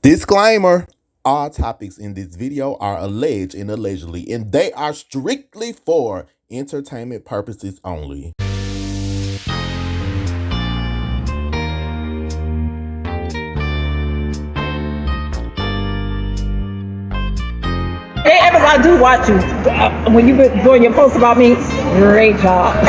Disclaimer: all topics in this video are alleged and allegedly, and they are strictly for entertainment purposes only. Hey, everybody, do watch you. When you been doing your post about me, great job.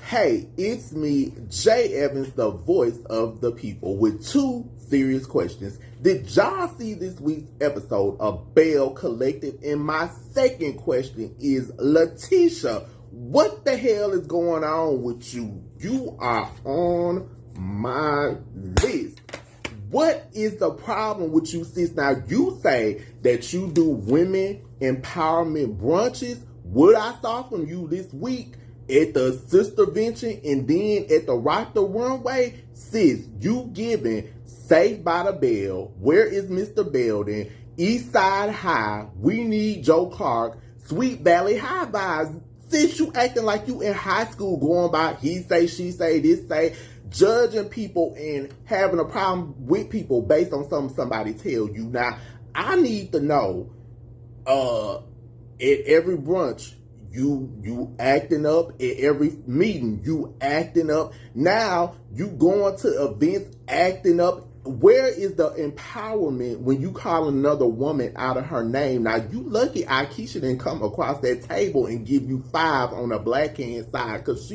Hey, it's me, Jay Evans, the voice of the people, with two serious questions. Did y'all see this week's episode of Belle Collective? And my second question is, Leticia, what the hell is going on with you? You are on my list. What is the problem with you, sis? Now, you say that you do women empowerment brunches. What I saw from you this week at the Sister Venture and then at the Rock the Runway, sis, you giving Saved by the Bell, Where is Mr. Belden, East Side High, We Need Joe Clark, Sweet Valley High vibes. Sis, you acting like you in high school going by he say, she say, this say, judging people and having a problem with people based on something somebody tell you. Now, I need to know, at every brunch, you acting up. At every meeting, you acting up. Now you going to events acting up. Where is the empowerment when you call another woman out of her name? Now you lucky Aikisha didn't come across that table and give you 5 on the black hand side, because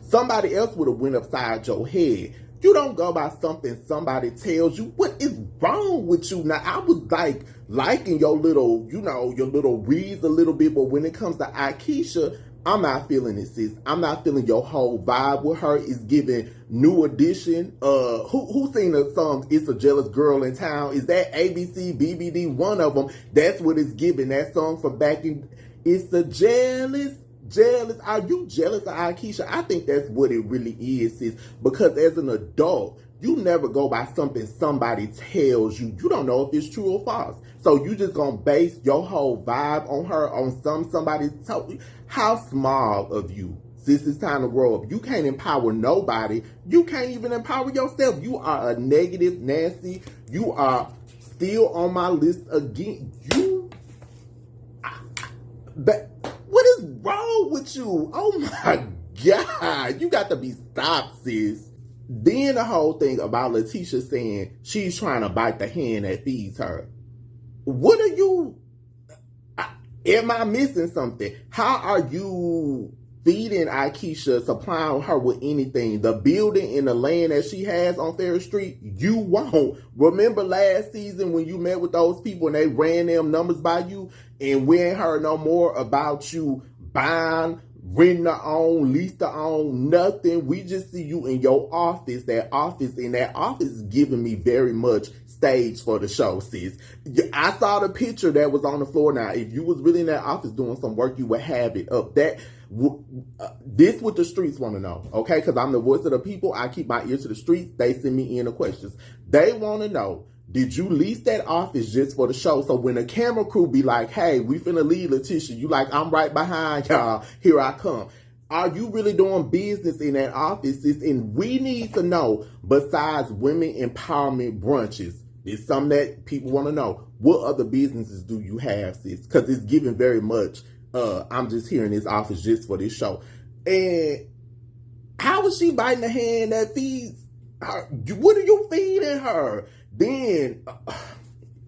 somebody else would have went upside your head. You don't go by something somebody tells you. What is wrong with you? Now, I was like liking your little, your little reads a little bit, but when it comes to Aikisha, I'm not feeling it, sis. I'm not feeling your whole vibe with her. It's giving New Edition. Who sing the song It's a Jealous Girl in Town? Is that ABC, BBD? One of them. That's what it's giving. That song from back in It's a Jealous. Are you jealous of Akisha? I think that's what it really is, sis. Because as an adult, you never go by something somebody tells you. You don't know if it's true or false. So you just gonna base your whole vibe on her, on somebody told you. How small of you. Sis, it's time to grow up. You can't empower nobody. You can't even empower yourself. You are a negative Nancy. You are still on my list again. What is wrong with you? Oh my God. You got to be stopped, sis. Then the whole thing about Leticia saying she's trying to bite the hand that feeds her. What are you... Am I missing something? How are you feeding Aikisha, supplying her with anything? The building and the land that she has on Ferry Street, you won't. Remember last season when you met with those people and they ran them numbers by you, and we ain't heard no more about you buying, renting to own, lease to own, nothing. We just see you in your office. That office is giving me very much stage for the show, sis. I saw the picture that was on the floor. Now, if you was really in that office doing some work, you would have it up. This what the streets want to know, okay? Because I'm the voice of the people. I keep my ear to the streets. They send me in the questions. They want to know, did you lease that office just for the show? So when the camera crew be like, hey, we finna leave Leticia, you like, I'm right behind y'all. Here I come. Are you really doing business in that office, sis? And we need to know, besides women empowerment brunches, it's something that people want to know. What other businesses do you have, sis? Because it's giving very much, I'm just here in this office just for this show. And how is she biting the hand that feeds her? What are you feeding her? Then,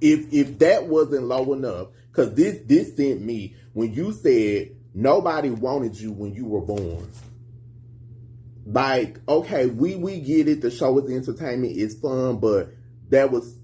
if that wasn't low enough, because this sent me when you said nobody wanted you when you were born. Like, okay, we get it. The show is entertainment, it's fun, but that was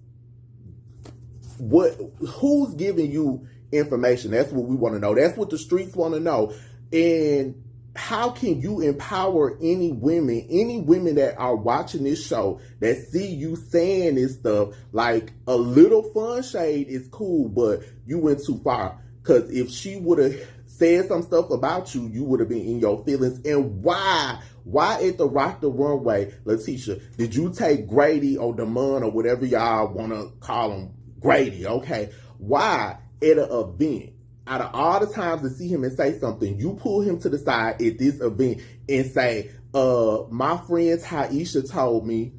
who's giving you information? That's what we want to know. That's what the streets want to know. And how can you empower any women that are watching this show that see you saying this stuff? Like, a little fun shade is cool, but you went too far. Because if she would have said some stuff about you, you would have been in your feelings. And why at the Rock the Runway, Leticia, did you take Grady or Damon or whatever y'all want to call him, Grady, okay? Why at an event, out of all the times to see him and say something, you pull him to the side at this event and say, my friend Aikisha told me,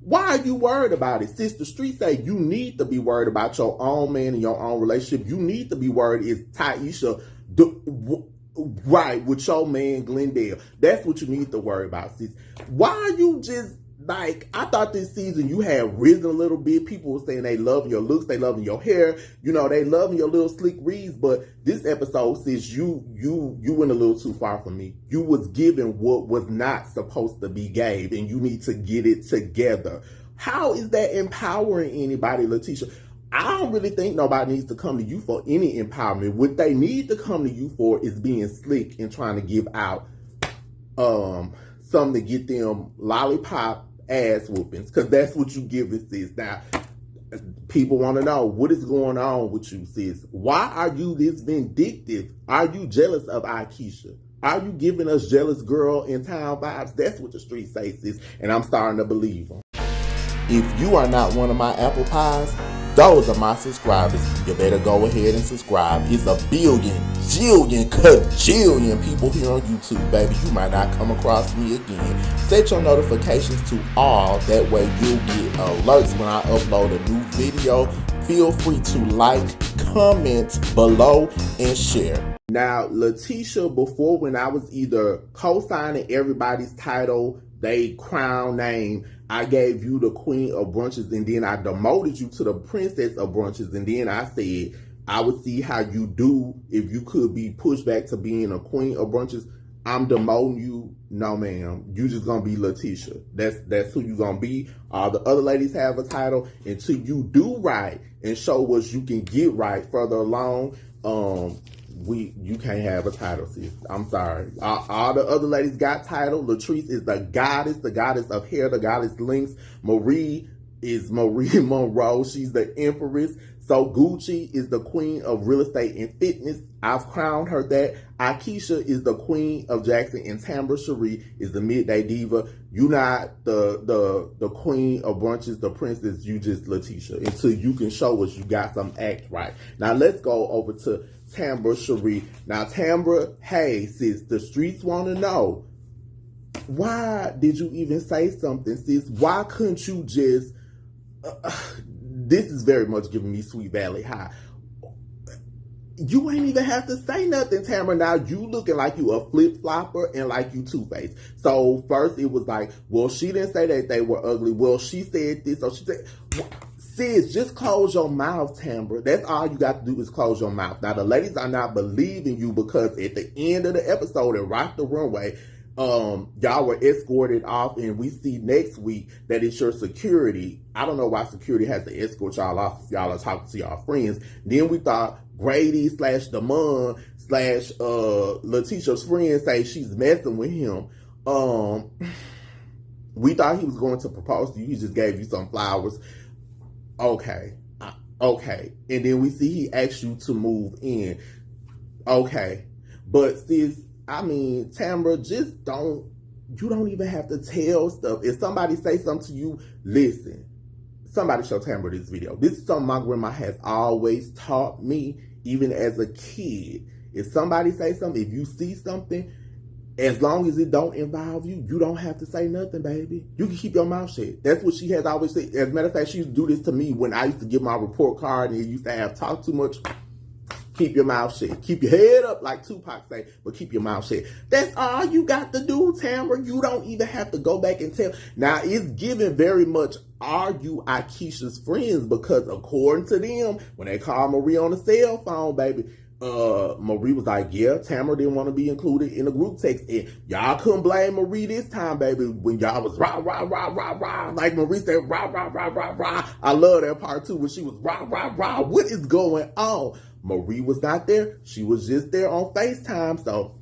why are you worried about it? Sis, the streets say you need to be worried about your own man and your own relationship. You need to be worried is Aikisha right with your man Glendale. That's what you need to worry about, sis. Why are you just like, I thought this season you had risen a little bit. People were saying they love your looks, they loving your hair, you know, they loving your little slick reads. But this episode says you went a little too far for me. You was given what was not supposed to be gave, and you need to get it together. How is that empowering anybody, Leticia? I don't really think nobody needs to come to you for any empowerment. What they need to come to you for is being slick and trying to give out something to get them lollipop ass whoopings, because that's what you give it, sis. Now, people want to know, what is going on with you, sis? Why are you this vindictive? Are you jealous of Aikisha? Are you giving us jealous girl in town vibes? That's what the streets say, sis, and I'm starting to believe them. If you are not one of my apple pies, those are my subscribers. You better go ahead and subscribe. It's a billion, jillion, cajillion people here on YouTube, baby. You might not come across me again. Set your notifications to all. That way you'll get alerts when I upload a new video. Feel free to like, comment below, and share. Now, Leticia, before, when I was either co-signing everybody's title, they crown name, I gave you the queen of brunches, and then I demoted you to the princess of brunches, and then I said I would see how you do if you could be pushed back to being a queen of brunches. I'm demoting you. No, ma'am. You just gonna be Leticia. That's who you gonna be. All the other ladies have a title. Until you do right and show us you can get right further along, you can't have a title, sis. I'm sorry. All the other ladies got title. Latrice is the goddess of hair, the goddess links. Marie is Marie Monroe. She's the empress. So Gucci is the queen of real estate and fitness. I've crowned her that. Akisha is the queen of Jackson, and Tambra Cherie is the midday diva. You not the queen of brunches, the princess. You just Leticia. Until you can show us you got some act right. Now let's go over to Tambra Cherie. Now Tambra, hey sis, the streets want to know, why did you even say something, sis? Why couldn't you just this is very much giving me Sweet Valley High. You ain't even have to say nothing, Tambra. Now you looking like you a flip-flopper and like you Two-Faced. So first it was like, well, she didn't say that they were ugly. Well, she said this, so she said, sis, just close your mouth, Tambra. That's all you got to do is close your mouth. Now the ladies are not believing you because at the end of the episode at Rock the Runway, y'all were escorted off, and we see next week that it's your security. I don't know why security has to escort y'all off if y'all are talking to y'all friends. Then we thought Grady / Damon / Leticia's friend say she's messing with him. We thought he was going to propose to you. He just gave you some flowers. Okay. And then we see he asked you to move in. Okay. But sis, I mean, Tambra, just you don't even have to tell stuff. If somebody say something to you, listen. Somebody show Tambra this video. This is something my grandma has always taught me, even as a kid. If somebody say something, if you see something, as long as it don't involve you, you don't have to say nothing, baby. You can keep your mouth shut. That's what she has always said. As a matter of fact, she used to do this to me when I used to get my report card and it used to have talk too much. Keep your mouth shut. Keep your head up, like Tupac say, but keep your mouth shut. That's all you got to do, Tambra. You don't even have to go back and tell. Now, it's given very much, are you Aikisha's friends? Because according to them, when they called Marie on the cell phone, baby, Marie was like, yeah, Tambra didn't want to be included in the group text. And y'all couldn't blame Marie this time, baby, when y'all was rah, rah, rah, rah, rah. Like Marie said, rah, rah, rah, rah, rah. I love that part too, when she was rah, rah, rah. What is going on? Marie was not there. She was just there on FaceTime. So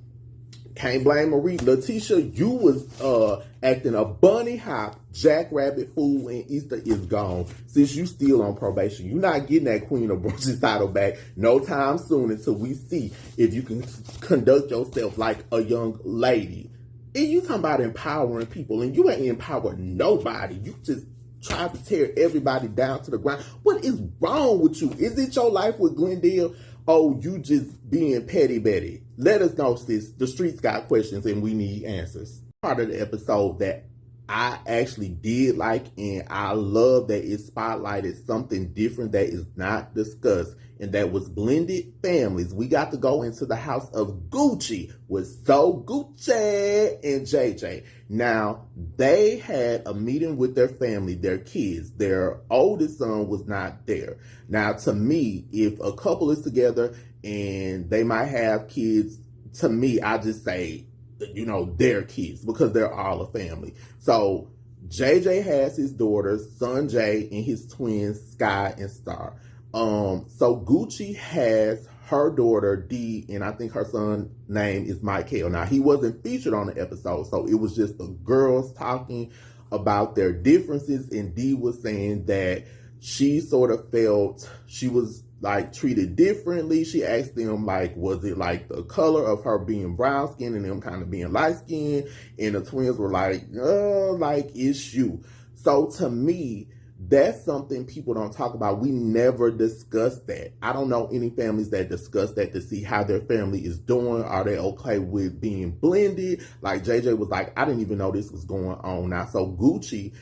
Can't blame Marie. Leticia, you was acting a bunny hop, jackrabbit fool, and Easter is gone. Since you still on probation, you're not getting that Queen of Brunches title back no time soon until we see if you can conduct yourself like a young lady. And you talking about empowering people, and you ain't empowering nobody. You just try to tear everybody down to the ground. What is wrong with you? Is it your life with Glendale? Oh, you just being petty Betty. Let us know, sis. The streets got questions and we need answers. Part of the episode that I actually did like, and I love that it spotlighted something different that is not discussed, and that was blended families. We got to go into the house of Gucci with So Gucci and JJ. Now, they had a meeting with their family, their kids. Their oldest son was not there. Now, to me, if a couple is together and they might have kids, to me, I just say, their kids, because they're all a family. So JJ has his daughters, son Jay, and his twins, Sky and Star. So Gucci has her daughter, Dee, and I think her son's name is Michael. Now, he wasn't featured on the episode, so it was just the girls talking about their differences, and Dee was saying that she sort of felt she was treated differently. She asked them, was it the color of her being brown skin and them kind of being light skin? And the twins were it's you. So to me, that's something people don't talk about. We never discuss that. I don't know any families that discuss that to see how their family is doing. Are they okay with being blended? JJ was I didn't even know this was going on. Now, so Gucci,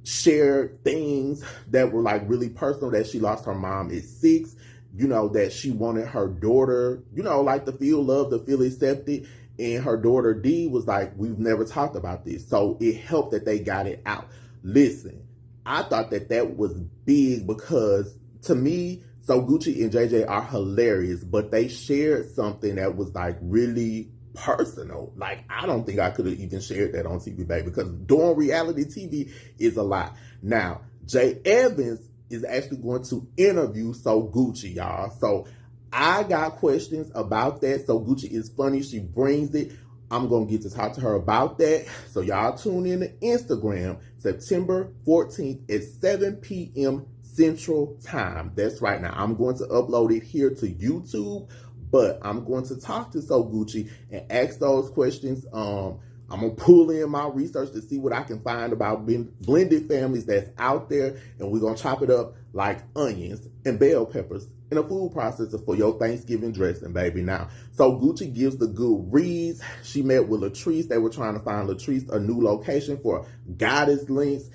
shared things that were really personal, that she lost her mom at 6, that she wanted her daughter, to feel loved, to feel accepted. And her daughter Dee was we've never talked about this. So it helped that they got it out. Listen, I thought that was big, because to me, So Gucci and JJ are hilarious, but they shared something that was really personal. I don't think I could have even shared that on TV, baby, because doing reality TV is a lot. Now, Jay Evans is actually going to interview So Gucci, y'all. So I got questions about that. So Gucci is funny. She brings it. I'm going to get to talk to her about that. So y'all tune in to Instagram September 14th at 7 p.m. Central Time. That's right. Now, I'm going to upload it here to YouTube, but I'm going to talk to So Gucci and ask those questions. I'm going to pull in my research to see what I can find about blended families that's out there, and we're going to chop it up like onions and bell peppers in a food processor for your Thanksgiving dressing, baby. Now, So Gucci gives the good reads. She met with Latrice. They were trying to find Latrice a new location for Goddess Links.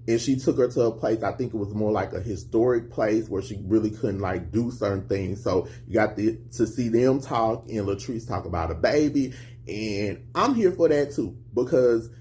And she took her to a place, I think it was more like a historic place where she really couldn't do certain things. So you got to see them talk and Latrice talk about a baby. And I'm here for that too, because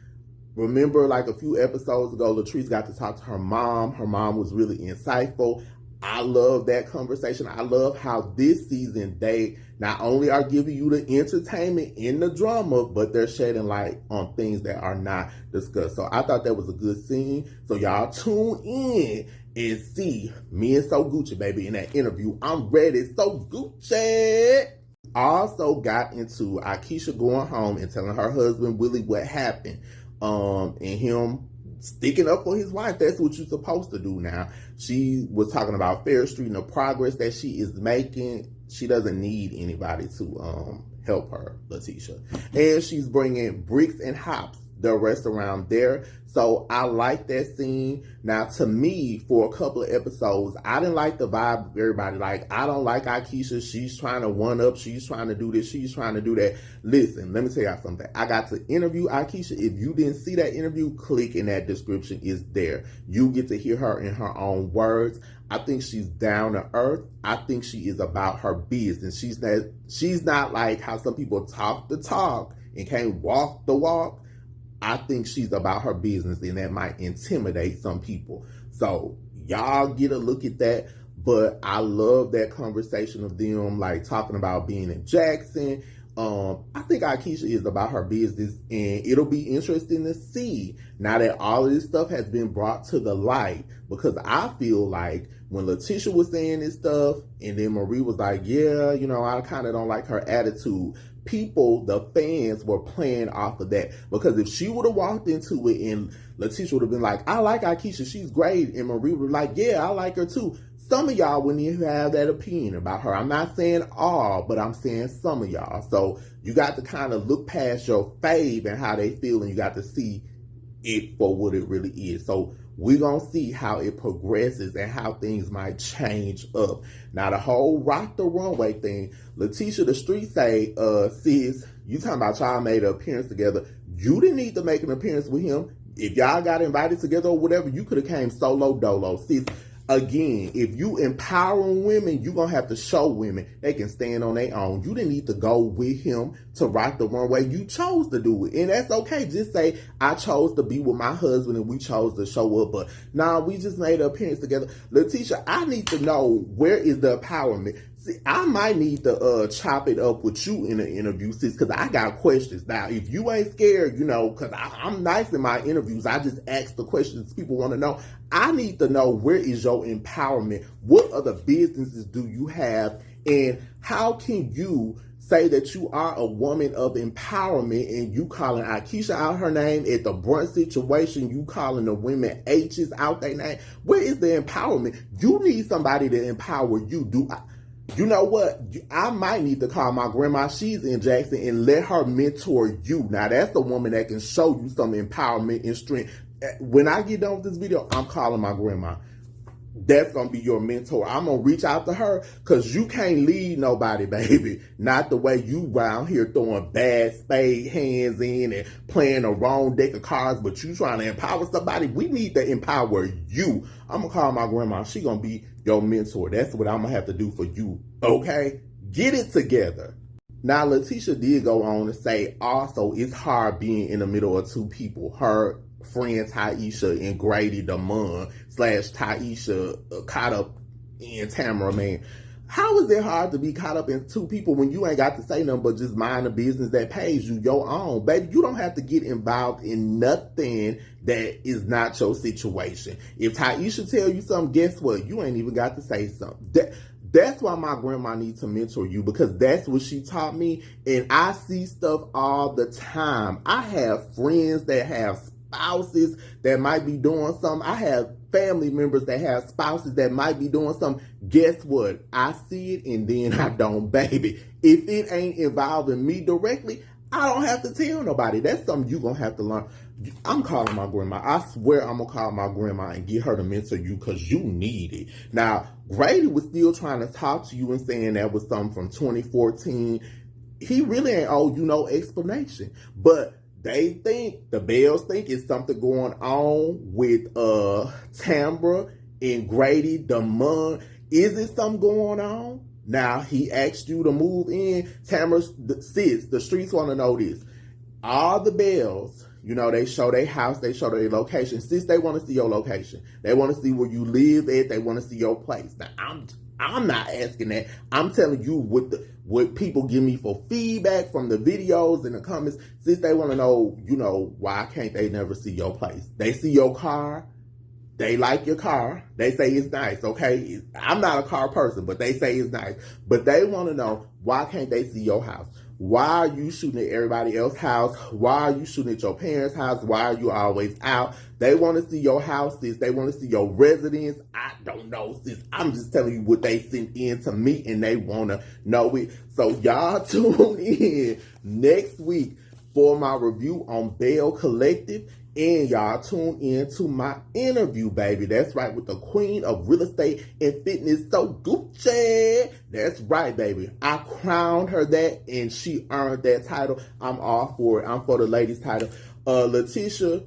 remember a few episodes ago, Latrice got to talk to her mom. Her mom was really insightful. I love that conversation. I love how this season they not only are giving you the entertainment and the drama, but they're shedding light on things that are not discussed. So I thought that was a good scene. So y'all tune in and see me and So Gucci, baby, in that interview. I'm ready. So Gucci also got into Akisha going home and telling her husband Willie what happened, and him sticking up for his wife. That's what you're supposed to do now. She was talking about Fair Street and the progress that she is making. She doesn't need anybody to help her, Leticia. And she's bringing Bricks and Hops, the restaurant there. So I like that scene. Now, to me, for a couple of episodes, I didn't like the vibe of everybody. I don't like Aikisha. She's trying to one up. She's trying to do this. She's trying to do that. Listen, let me tell y'all something. I got to interview Aikisha. If you didn't see that interview, click in that description. It's there. You get to hear her in her own words. I think she's down to earth. I think she is about her business. She's not like how some people talk the talk and can't walk the walk. I think she's about her business, and that might intimidate some people. So y'all get a look at that. But I love that conversation of them talking about being in Jackson. I think Aikisha is about her business, and it'll be interesting to see now that all of this stuff has been brought to the light, because I feel when Leticia was saying this stuff and then Marie was yeah, I kind of don't like her attitude, people, the fans, were playing off of that. Because if she would have walked into it and Leticia would have been like, I like Aikisha, she's great, and Marie would be like, yeah, I like her too, some of y'all wouldn't even have that opinion about her. I'm not saying all, but I'm saying some of y'all. So you got to kind of look past your fave and how they feel, and you got to see it for what it really is. So we're going to see how it progresses and how things might change up. Now, the whole rock the runway thing, Leticia, the street say, sis, you talking about y'all made an appearance together. You didn't need to make an appearance with him. If y'all got invited together or whatever, you could have came solo dolo. Sis, again, if you empowering women, you're going to have to show women they can stand on their own. You didn't need to go with him to rock the runway. You chose to do it. And that's okay. Just say, I chose to be with my husband and we chose to show up. But nah, we just made an appearance together. Leticia, I need to know, where is the empowerment? See, I might need to chop it up with you in an interview, sis, because I got questions. Now, if you ain't scared, because I'm nice in my interviews. I just ask the questions people want to know. I need to know, where is your empowerment? What other businesses do you have? And how can you say that you are a woman of empowerment and you calling Akisha out her name at the brunch situation, you calling the women H's out their name? Where is the empowerment? You need somebody to empower you. You know what? I might need to call my grandma. She's in Jackson, and let her mentor you. Now, that's the woman that can show you some empowerment and strength. When I get done with this video, I'm calling my grandma. That's going to be your mentor. I'm going to reach out to her, because you can't lead nobody, baby. Not the way you around here throwing bad spade hands in and playing the wrong deck of cards, but you trying to empower somebody. We need to empower you. I'm going to call my grandma. She going to be your mentor. That's what I'm going to have to do for you, okay? Get it together. Now, Leticia did go on to say, also, it's hard being in the middle of two people. Her friend Taisha and Grady Damon / Taisha caught up in Tamara, man. How is it hard to be caught up in two people when you ain't got to say nothing but just mind the business that pays you, your own? Baby, you don't have to get involved in nothing that is not your situation. If Taisha tell you something, guess what? You ain't even got to say something. That's why my grandma needs to mentor you, because that's what she taught me. And I see stuff all the time. I have friends that have spouses that might be doing something. I have family members that have spouses that might be doing something. Guess what? I see it and then I don't, baby. If it ain't involving me directly, I don't have to tell nobody. That's something you're going to have to learn. I'm calling my grandma. I swear I'm going to call my grandma and get her to mentor you, because you need it. Now, Grady was still trying to talk to you and saying that was something from 2014. He really ain't owe you no explanation. But they think, the Bells think, it's something going on with Tambra and Grady Damon. Is it something going on? Now, he asked you to move in. Tamara, sis, the streets want to know this. All the Bells, they show their house, they show their location. Sis, they want to see your location. They want to see where you live at. They want to see your place. Now, I'm not asking that. I'm telling you what people give me for feedback from the videos and the comments. Sis, they want to know, why can't they never see your place? They see your car. They like your car. They say it's nice, okay? I'm not a car person, but they say it's nice. But they want to know, why can't they see your house? Why are you shooting at everybody else's house? Why are you shooting at your parents' house? Why are you always out? They want to see your house, sis. They want to see your residence. I don't know, sis. I'm just telling you what they sent in to me, and they want to know it. So y'all tune in next week for my review on Belle Collective. And y'all tune in to my interview, baby. That's right, with the queen of real estate and fitness, so Gucci. That's right, baby. I crowned her that, and she earned that title. I'm all for it. I'm for the ladies' title. Leticia,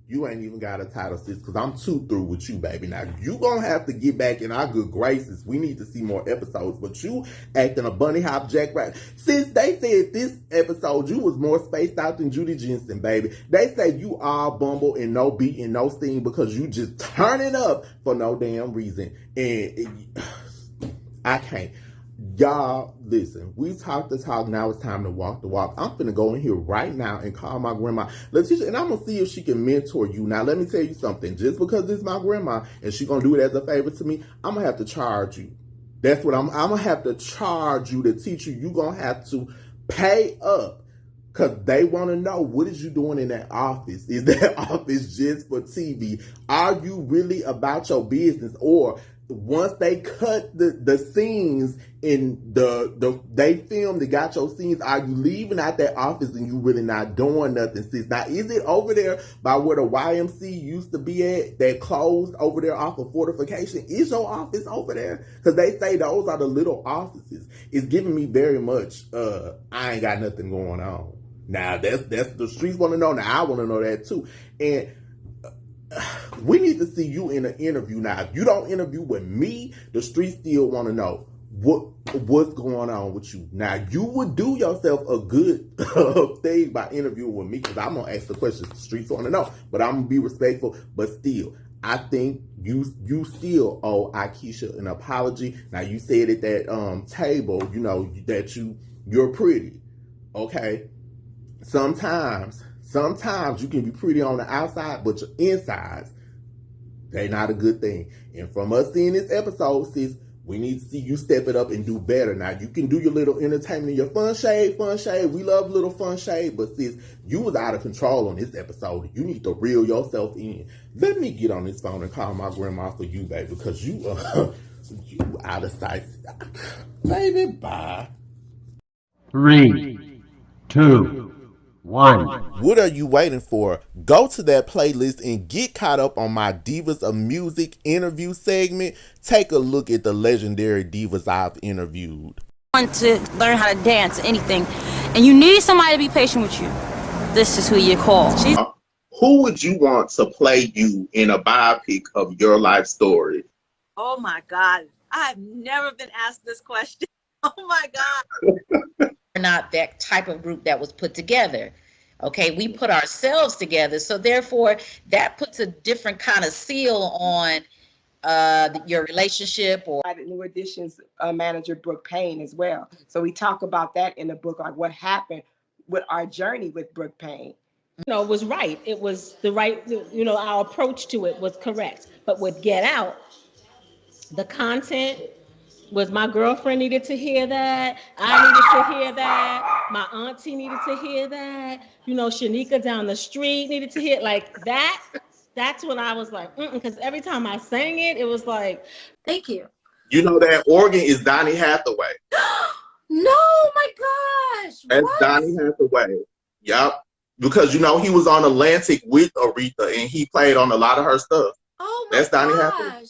you ain't even got a title, sis, because I'm too through with you, baby. Now, you gonna have to get back in our good graces. We need to see more episodes, but you acting a bunny hop jackrabbit. Sis, they said this episode you was more spaced out than Judy Jensen, baby. They say you all bumble and no beat and no sting because you just turning up for no damn reason. And I can't. Y'all, listen, we talked the talk, now it's time to walk the walk. I'm finna go in here right now and call my grandma, Leticia, and I'm gonna see if she can mentor you. Now, let me tell you something. Just because this is my grandma and she gonna do it as a favor to me, I'm gonna have to charge you. That's what I'm going to have to charge you to teach you. You're going to have to pay up. Because they want to know, what is you doing in that office? Is that office just for TV? Are you really about your business? Or once they cut the scenes in they filmed, they got your scenes, are you leaving out that office and you really not doing nothing, sis? Now, is it over there by where the YMC used to be at, that closed over there off of Fortification? Is your office over there? Because they say those are the little offices. It's giving me very much, I ain't got nothing going on. Now, that's the streets want to know. Now, I want to know that too. And we need to see you in an interview. Now, if you don't interview with me, the streets still want to know what's going on with you. Now, you would do yourself a good thing by interviewing with me, because I'm going to ask the questions the streets want to know. But I'm going to be respectful. But still, I think you still owe Aikisha an apology. Now, you said at that table, that you're pretty. Okay? Sometimes you can be pretty on the outside, but your insides, they're not a good thing. And from us seeing this episode, sis, we need to see you step it up and do better. Now, you can do your little entertainment, your fun shade. We love little fun shade, but sis, you was out of control on this episode. You need to reel yourself in. Let me get on this phone and call my grandma for you, baby, because you out of sight. Baby, bye. 3, 2, 1. What are you waiting for? Go to that playlist and get caught up on my Divas of Music interview segment. Take a look at the legendary divas I've interviewed. Want to learn how to dance, anything, and you need somebody to be patient with you. This is who you call. Who would you want to play you in a biopic of your life story? Oh my God, I've never been asked this question. Oh my God. We're not that type of group that was put together. Okay, we put ourselves together, so therefore that puts a different kind of seal on your relationship. Or New Edition's manager Brooke Payne as well. So we talk about that in the book, like what happened with our journey with Brooke Payne. It was right. It was the right, our approach to it was correct. But with Get Out, the content was, my girlfriend needed to hear that. I needed to hear that. My auntie needed to hear that. Shanika down the street needed to hear like that. That's when I was like, because every time I sang it, it was like, thank you. That organ is Donny Hathaway. No, my gosh. That's what? Donny Hathaway. Yep. Because, he was on Atlantic with Aretha and he played on a lot of her stuff. Oh my That's Donny gosh. Hathaway.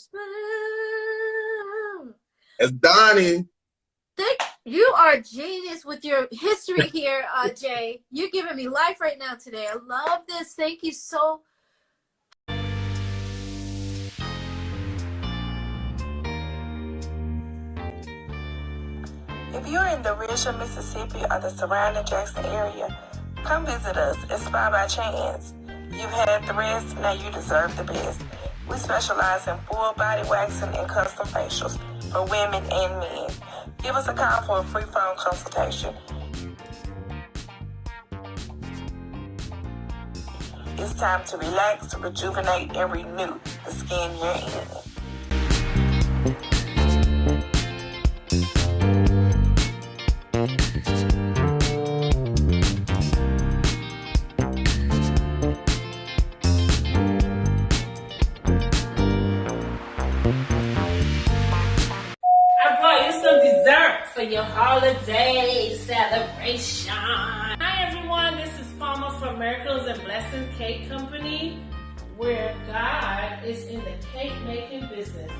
It's Donny. You are a genius with your history here, Jay. You're giving me life right now today. I love this. Thank you so. If you're in the Richmond, Mississippi or the surrounding Jackson area, come visit us at Spa by Chance. You've had the rest, now you deserve the best. We specialize in full body waxing and custom facials for women and men. Give us a call for a free phone consultation. It's time to relax, rejuvenate, and renew the skin you're in. for your holiday celebration. Hi everyone, this is Palmer from Miracles and Blessing Cake Company, where God is in the cake making business.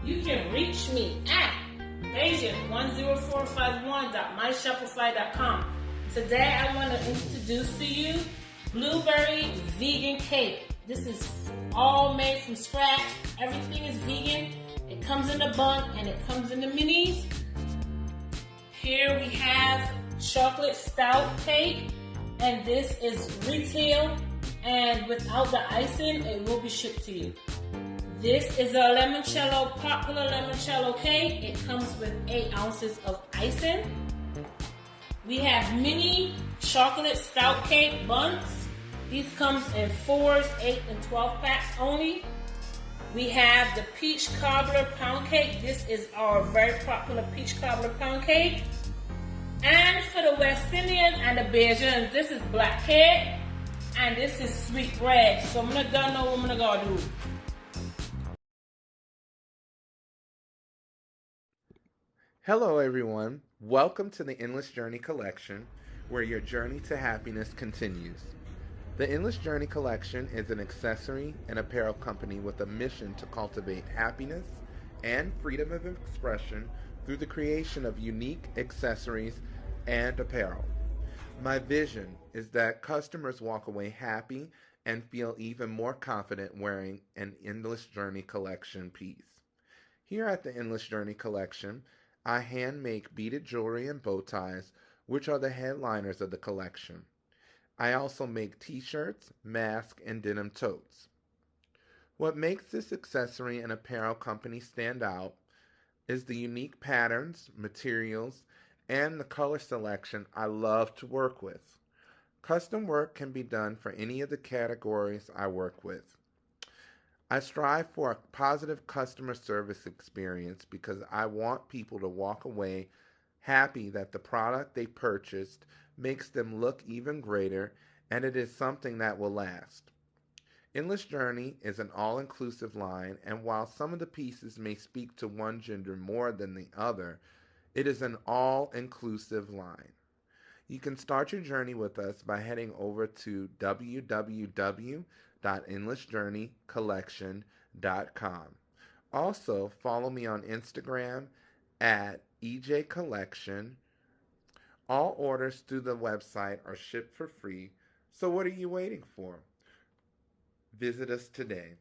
You can reach me at agent10451.myshopify.com. Today I want to introduce to you blueberry vegan cake. This is all made from scratch. Everything is vegan. It comes in a bun and it comes in the minis. Here we have chocolate stout cake, and this is retail, and without the icing, it will be shipped to you. This is a limoncello, popular limoncello cake. It comes with 8 ounces of icing. We have mini chocolate stout cake buns. These comes in 4s, 8, and 12 packs only. We have the peach cobbler pound cake. This is our very popular peach cobbler pound cake. And for the West Indians and the Bajans, this is black cake. And this is sweet bread. So I'm gonna go know what I'm gonna do. Hello everyone, welcome to the Endless Journey Collection, where your journey to happiness continues. The Endless Journey Collection is an accessory and apparel company with a mission to cultivate happiness and freedom of expression through the creation of unique accessories and apparel. My vision is that customers walk away happy and feel even more confident wearing an Endless Journey Collection piece. Here at the Endless Journey Collection, I hand make beaded jewelry and bow ties, which are the headliners of the collection. I also make t-shirts, masks, and denim totes. What makes this accessory and apparel company stand out is the unique patterns, materials, and the color selection I love to work with. Custom work can be done for any of the categories I work with. I strive for a positive customer service experience because I want people to walk away happy that the product they purchased makes them look even greater and it is something that will last. Endless Journey is an all-inclusive line, and while some of the pieces may speak to one gender more than the other, it is an all-inclusive line. You can start your journey with us by heading over to www.endlessjourneycollection.com. Also, follow me on Instagram at EJ All orders through the website are shipped for free, so what are you waiting for? Visit us today.